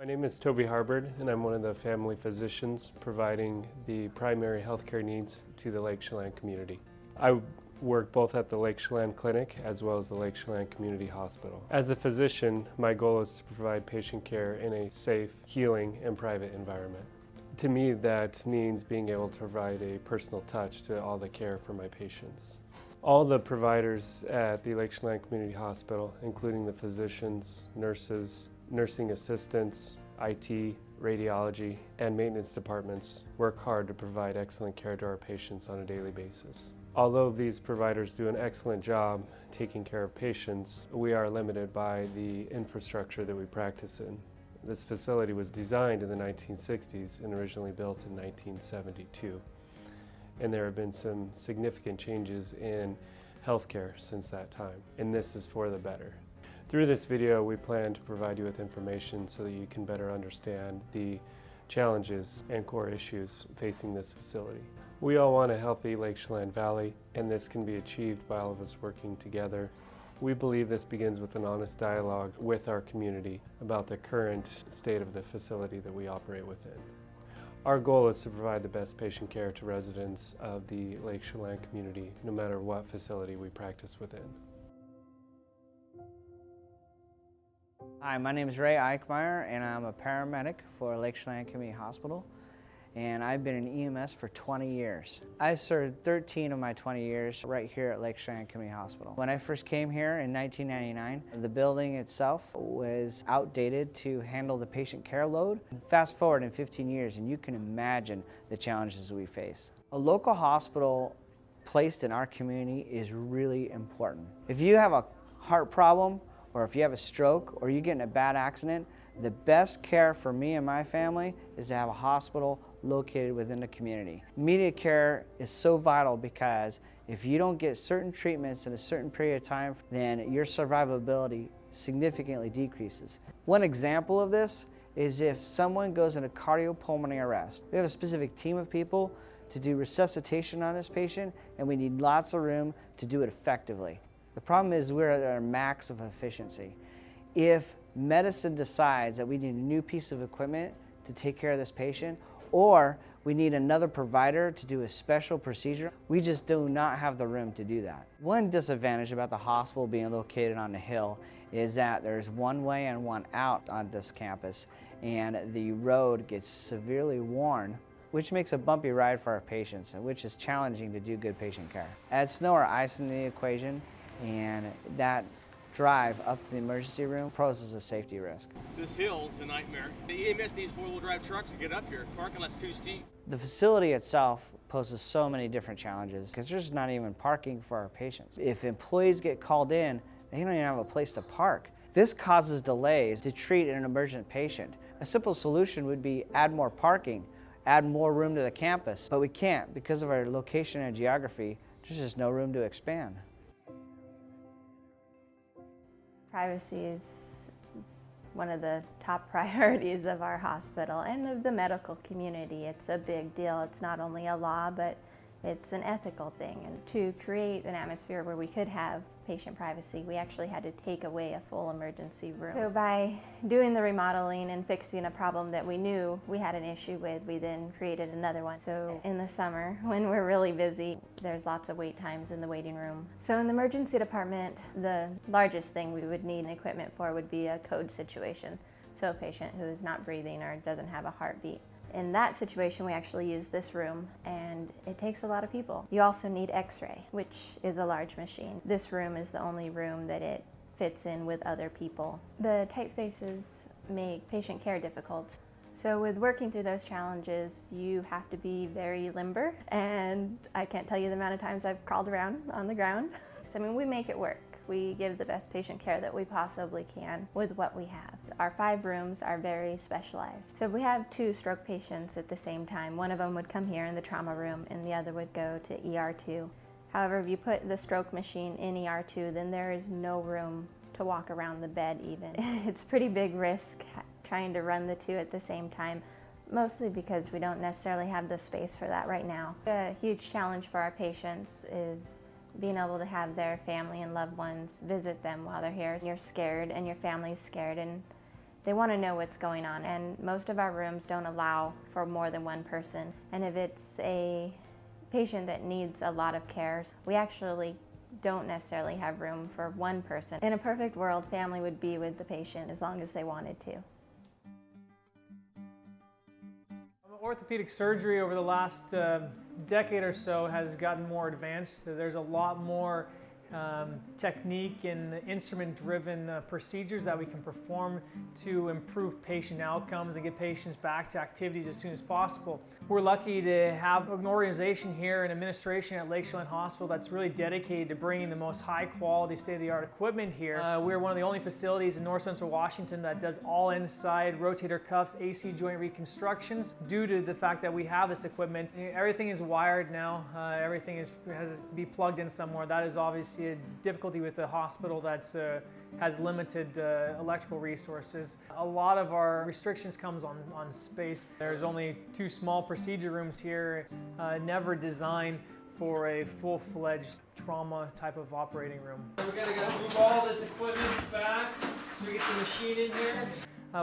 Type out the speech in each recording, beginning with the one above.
My name is Toby Harbord, and I'm one of the family physicians providing the primary healthcare needs to the Lake Chelan community. I work both at the Lake Chelan Clinic as well as the Lake Chelan Community Hospital. As a physician, my goal is to provide patient care in a safe, healing, and private environment. To me, that means being able to provide a personal touch to all the care for my patients. All the providers at the Lake Chelan Community Hospital, including the physicians, nurses, nursing assistants, IT, radiology, and maintenance departments, work hard to provide excellent care to our patients on a daily basis. Although these providers do an excellent job taking care of patients, we are limited by the infrastructure that we practice in. This facility was designed in the 1960s and originally built in 1972. And there have been some significant changes in healthcare since that time, and this is for the better. Through this video, we plan to provide you with information so that you can better understand the challenges and core issues facing this facility. We all want a healthy Lake Chelan Valley, and this can be achieved by all of us working together. We believe this begins with an honest dialogue with our community about the current state of the facility that we operate within. Our goal is to provide the best patient care to residents of the Lake Chelan community, no matter what facility we practice within. Hi, my name is Ray Eichmeyer, and I'm a paramedic for Lake Chelan Community Hospital, and I've been in EMS for 20 years. I've served 13 of my 20 years right here at Lake Chelan Community Hospital. When I first came here in 1999, the building itself was outdated to handle the patient care load. Fast forward in 15 years, and you can imagine the challenges we face. A local hospital placed in our community is really important. If you have a heart problem, or if you have a stroke, or you get in a bad accident, the best care for me and my family is to have a hospital located within the community. Immediate care is so vital because if you don't get certain treatments in a certain period of time, then your survivability significantly decreases. One example of this is if someone goes into cardiopulmonary arrest. We have a specific team of people to do resuscitation on this patient, and we need lots of room to do it effectively. The problem is we're at our max of efficiency. If medicine decides that we need a new piece of equipment to take care of this patient, or we need another provider to do a special procedure, we just do not have the room to do that. One disadvantage about the hospital being located on the hill is that there's one way and one out on this campus, and the road gets severely worn, which makes a bumpy ride for our patients, and which is challenging to do good patient care. Add snow or ice into the equation, and that drive up to the emergency room poses a safety risk. This hill's a nightmare. The EMS needs four-wheel drive trucks to get up here. Parking lot's too steep. The facility itself poses so many different challenges because there's not even parking for our patients. If employees get called in, they don't even have a place to park. This causes delays to treat an emergent patient. A simple solution would be add more parking, add more room to the campus, but we can't because of our location and geography. There's just no room to expand. Privacy is one of the top priorities of our hospital and of the medical community. It's a big deal. It's not only a law, but it's an ethical thing. And to create an atmosphere where we could have patient privacy, we actually had to take away a full emergency room. So by doing the remodeling and fixing a problem that we knew we had an issue with, we then created another one. So in the summer, when we're really busy, there's lots of wait times in the waiting room. So in the emergency department, the largest thing we would need equipment for would be a code situation. So a patient who is not breathing or doesn't have a heartbeat. In that situation, we actually use this room, and it takes a lot of people. You also need X-ray, which is a large machine. This room is the only room that it fits in with other people. The tight spaces make patient care difficult. So with working through those challenges, you have to be very limber, and I can't tell you the amount of times I've crawled around on the ground. So, I mean, we make it work. We give the best patient care that we possibly can with what we have. Our 5 rooms are very specialized. So if we have 2 stroke patients at the same time, one of them would come here in the trauma room and the other would go to ER2. However, if you put the stroke machine in ER2, then there is no room to walk around the bed even. It's a pretty big risk trying to run the 2 at the same time, mostly because we don't necessarily have the space for that right now. A huge challenge for our patients is being able to have their family and loved ones visit them while they're here. You're scared and your family's scared, and They want to know what's going on, and most of our rooms don't allow for more than one person. And if it's a patient that needs a lot of care, we actually don't necessarily have room for one person. In a perfect world, family would be with the patient as long as they wanted to. Orthopedic surgery over the last decade or so has gotten more advanced. There's a lot more technique and instrument-driven procedures that we can perform to improve patient outcomes and get patients back to activities as soon as possible. We're lucky to have an organization here and administration at Lake Chelan Hospital that's really dedicated to bringing the most high-quality, state-of-the-art equipment here. We're one of the only facilities in North Central Washington that does all inside rotator cuffs, AC joint reconstructions. Due to the fact that we have this equipment, everything is wired now. Everything has to be plugged in somewhere. That is obviously a difficulty with the hospital that has limited electrical resources. A lot of our restrictions comes on space. There's only 2 small procedure rooms here, never designed for a full-fledged trauma type of operating room. We're going to move all this equipment back so we get the machine in here.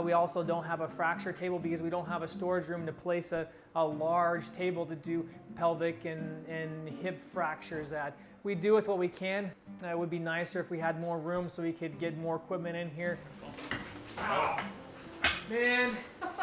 We also don't have a fracture table because we don't have a storage room to place a large table to do pelvic and hip fractures at. We do with what we can. It would be nicer if we had more room so we could get more equipment in here. Ow. Man,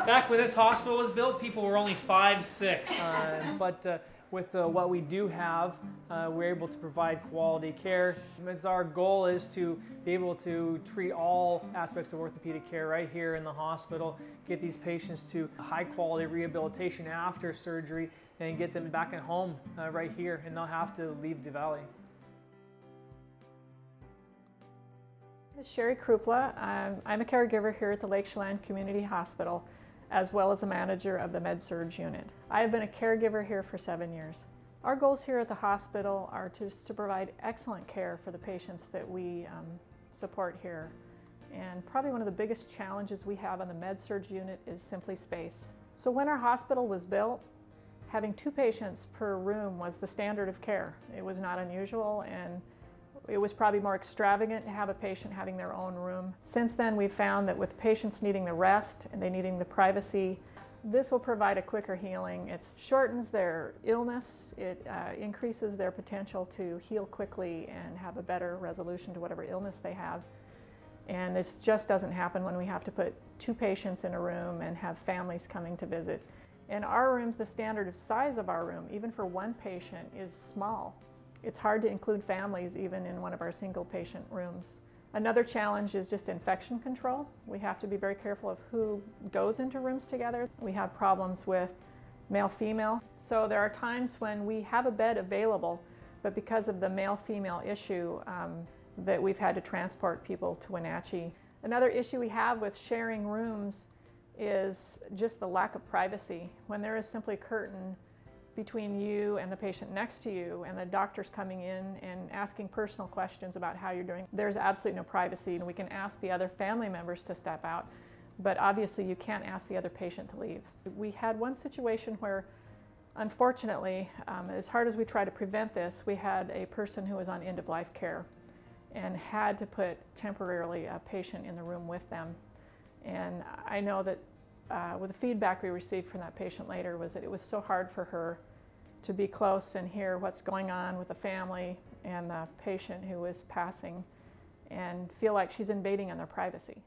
back when this hospital was built, people were only 5'6". But with what we do have, we're able to provide quality care. Our goal is to be able to treat all aspects of orthopedic care right here in the hospital, get these patients to high quality rehabilitation after surgery, and get them back at home right here and not have to leave the valley. I'm Sherry Krupla. I'm a caregiver here at the Lake Chelan Community Hospital, as well as a manager of the Med-Surg unit. I have been a caregiver here for 7 years. Our goals here at the hospital are to provide excellent care for the patients that we support here. And probably one of the biggest challenges we have on the Med-Surg unit is simply space. So when our hospital was built, having 2 patients per room was the standard of care. It was not unusual, and it was probably more extravagant to have a patient having their own room. Since then, we've found that with patients needing the rest and they needing the privacy, this will provide a quicker healing. It shortens their illness, it increases their potential to heal quickly and have a better resolution to whatever illness they have. And this just doesn't happen when we have to put 2 patients in a room and have families coming to visit. In our rooms, the standard of size of our room, even for 1 patient, is small. It's hard to include families even in one of our single patient rooms. Another challenge is just infection control. We have to be very careful of who goes into rooms together. We have problems with male-female. So there are times when we have a bed available, but because of the male-female issue, that we've had to transport people to Wenatchee. Another issue we have with sharing rooms is just the lack of privacy. When there is simply a curtain between you and the patient next to you, and the doctor's coming in and asking personal questions about how you're doing, there's absolutely no privacy, and we can ask the other family members to step out, but obviously you can't ask the other patient to leave. We had one situation where, unfortunately, as hard as we try to prevent this, we had a person who was on end-of-life care and had to put temporarily a patient in the room with them. And I know that with the feedback we received from that patient later was that it was so hard for her to be close and hear what's going on with the family and the patient who is passing and feel like she's invading on their privacy.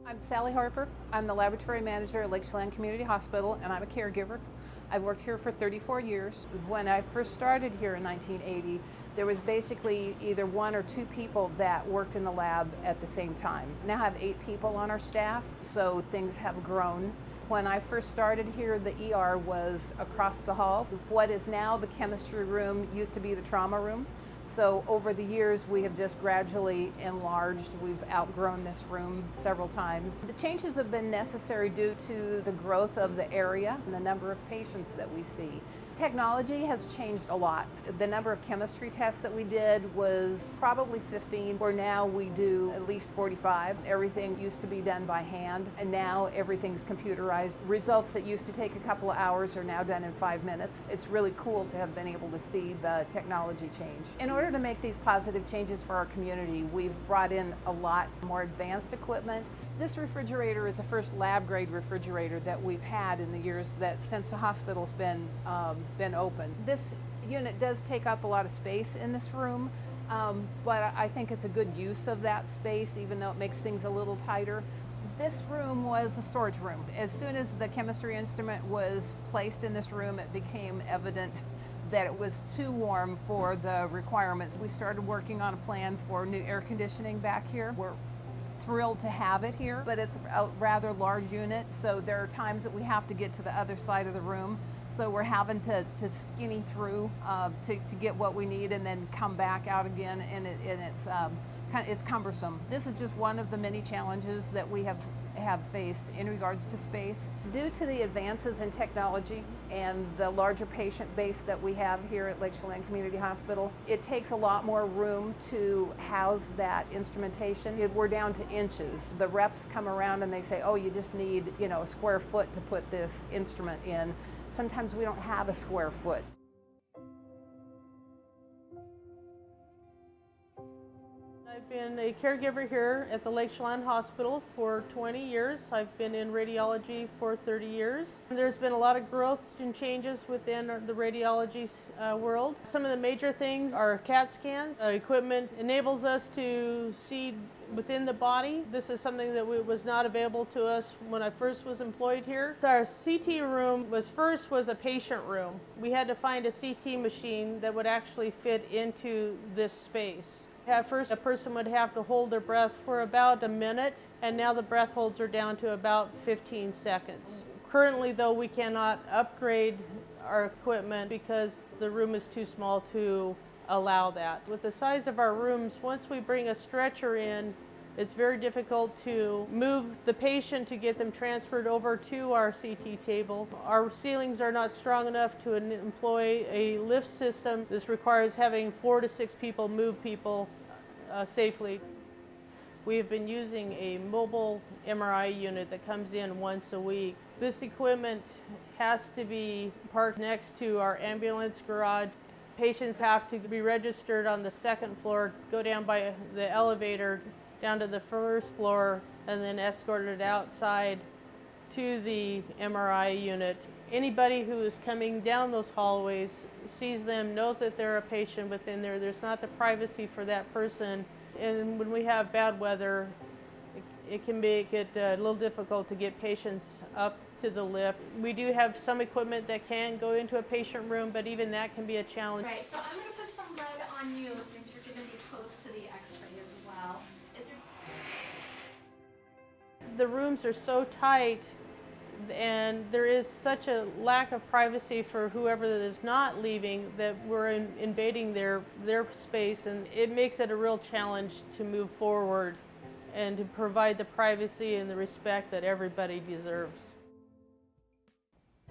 I'm Sally Harper. I'm the laboratory manager at Lake Chelan Community Hospital, and I'm a caregiver. I've worked here for 34 years. When I first started here in 1980, there was basically either 1 or 2 people that worked in the lab at the same time. Now I have 8 people on our staff, so things have grown. When I first started here, the ER was across the hall. What is now the chemistry room used to be the trauma room. So over the years, we have just gradually enlarged. We've outgrown this room several times. The changes have been necessary due to the growth of the area and the number of patients that we see. Technology has changed a lot. The number of chemistry tests that we did was probably 15, where now we do at least 45. Everything used to be done by hand, and now everything's computerized. Results that used to take a couple of hours are now done in 5 minutes. It's really cool to have been able to see the technology change. In order to make these positive changes for our community, we've brought in a lot more advanced equipment. This refrigerator is the first lab-grade refrigerator that we've had in the years that since the hospital's been open. This unit does take up a lot of space in this room, but I think it's a good use of that space, even though it makes things a little tighter. This room was a storage room. As soon as the chemistry instrument was placed in this room, it became evident that it was too warm for the requirements. We started working on a plan for new air conditioning back here. We're thrilled to have it here, but it's a rather large unit, so there are times that we have to get to the other side of the room. So we're having to skinny through to get what we need and then come back out again, and it's cumbersome. This is just one of the many challenges that we have faced in regards to space. Due to the advances in technology and the larger patient base that we have here at Lake Chelan Community Hospital, it takes a lot more room to house that instrumentation. We're down to inches. The reps come around and they say, oh, you just need, a square foot to put this instrument in. Sometimes we don't have a square foot. I've been a caregiver here at the Lake Chelan Hospital for 20 years. I've been in radiology for 30 years. There's been a lot of growth and changes within the radiology world. Some of the major things are CAT scans. Equipment enables us to see within the body. This is something that was not available to us when I first was employed here. Our CT room was a patient room. We had to find a CT machine that would actually fit into this space. At first, a person would have to hold their breath for about a minute, and now the breath holds are down to about 15 seconds. Currently, though, we cannot upgrade our equipment because the room is too small to allow that. With the size of our rooms, once we bring a stretcher in, it's very difficult to move the patient to get them transferred over to our CT table. Our ceilings are not strong enough to employ a lift system. This requires having 4 to 6 people move people safely. We have been using a mobile MRI unit that comes in once a week. This equipment has to be parked next to our ambulance garage. Patients have to be registered on the 2nd floor, go down by the elevator down to the 1st floor, and then escorted outside to the MRI unit. Anybody who is coming down those hallways sees them, knows that they're a patient within there. There's not the privacy for that person. And when we have bad weather, it can make it a little difficult to get patients up to the lift. We do have some equipment that can go into a patient room, but even that can be a challenge. Right, so I'm going to put some lead on you since you're going to be close to the x-ray as well. The rooms are so tight, and there is such a lack of privacy for whoever is not leaving that we're invading their space, and it makes it a real challenge to move forward and to provide the privacy and the respect that everybody deserves.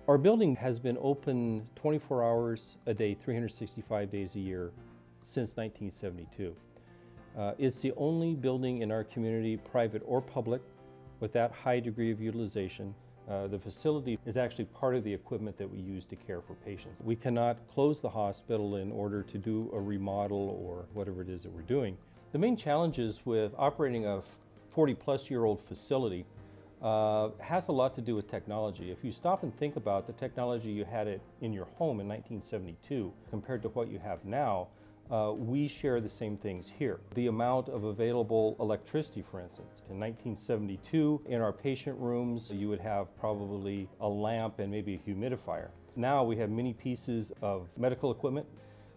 Our building has been open 24 hours a day, 365 days a year since 1972. It's the only building in our community, private or public, with that high degree of utilization. The facility is actually part of the equipment that we use to care for patients. We cannot close the hospital in order to do a remodel or whatever it is that we're doing. The main challenges with operating a 40-plus-year-old facility has a lot to do with technology. If you stop and think about the technology you had in your home in 1972 compared to what you have now, we share the same things here. The amount of available electricity, for instance. In 1972, in our patient rooms, you would have probably a lamp and maybe a humidifier. Now we have many pieces of medical equipment,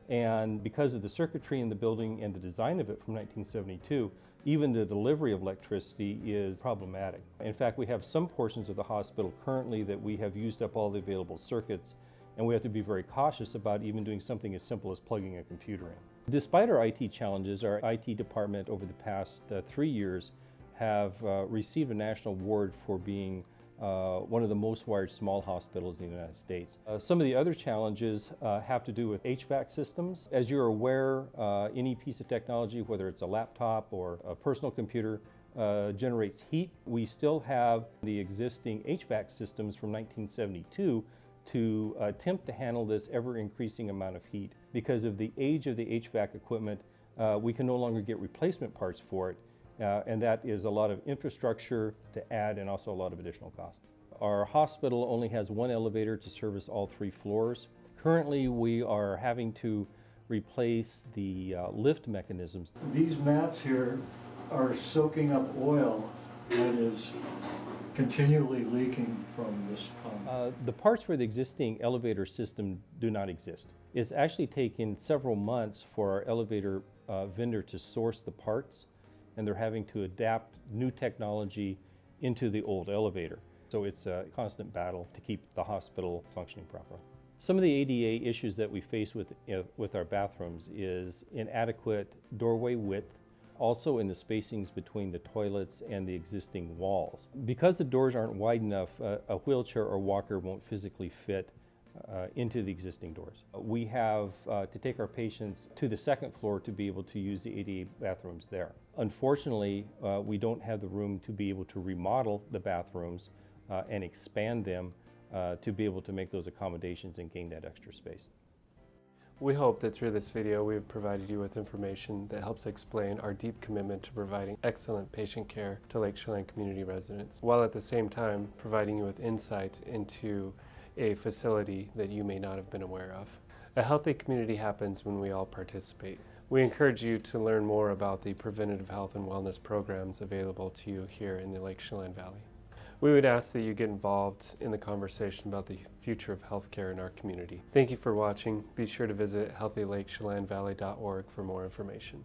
and because of the circuitry in the building and the design of it from 1972, even the delivery of electricity is problematic. In fact, we have some portions of the hospital currently that we have used up all the available circuits, and we have to be very cautious about even doing something as simple as plugging a computer in. Despite our IT challenges, our IT department over the past 3 years have received a national award for being one of the most wired small hospitals in the United States. Some of the other challenges have to do with HVAC systems. As you're aware, any piece of technology, whether it's a laptop or a personal computer, generates heat. We still have the existing HVAC systems from 1972 to attempt to handle this ever-increasing amount of heat. Because of the age of the HVAC equipment, we can no longer get replacement parts for it, and that is a lot of infrastructure to add and also a lot of additional cost. Our hospital only has one elevator to service all 3 floors. Currently, we are having to replace the lift mechanisms. These mats here are soaking up oil that is continually leaking from this pump. The parts for the existing elevator system do not exist. It's actually taken several months for our elevator vendor to source the parts, and they're having to adapt new technology into the old elevator. So it's a constant battle to keep the hospital functioning properly. Some of the ADA issues that we face with our bathrooms is inadequate doorway width, also in the spacings between the toilets and the existing walls. Because the doors aren't wide enough, a wheelchair or walker won't physically fit into the existing doors. We have to take our patients to the 2nd floor to be able to use the ADA bathrooms there. Unfortunately, we don't have the room to be able to remodel the bathrooms and expand them to be able to make those accommodations and gain that extra space. We hope that through this video we have provided you with information that helps explain our deep commitment to providing excellent patient care to Lake Chelan community residents, while at the same time providing you with insight into a facility that you may not have been aware of. A healthy community happens when we all participate. We encourage you to learn more about the preventative health and wellness programs available to you here in the Lake Chelan Valley. We would ask that you get involved in the conversation about the future of healthcare in our community. Thank you for watching. Be sure to visit healthylakechelanvalley.org for more information.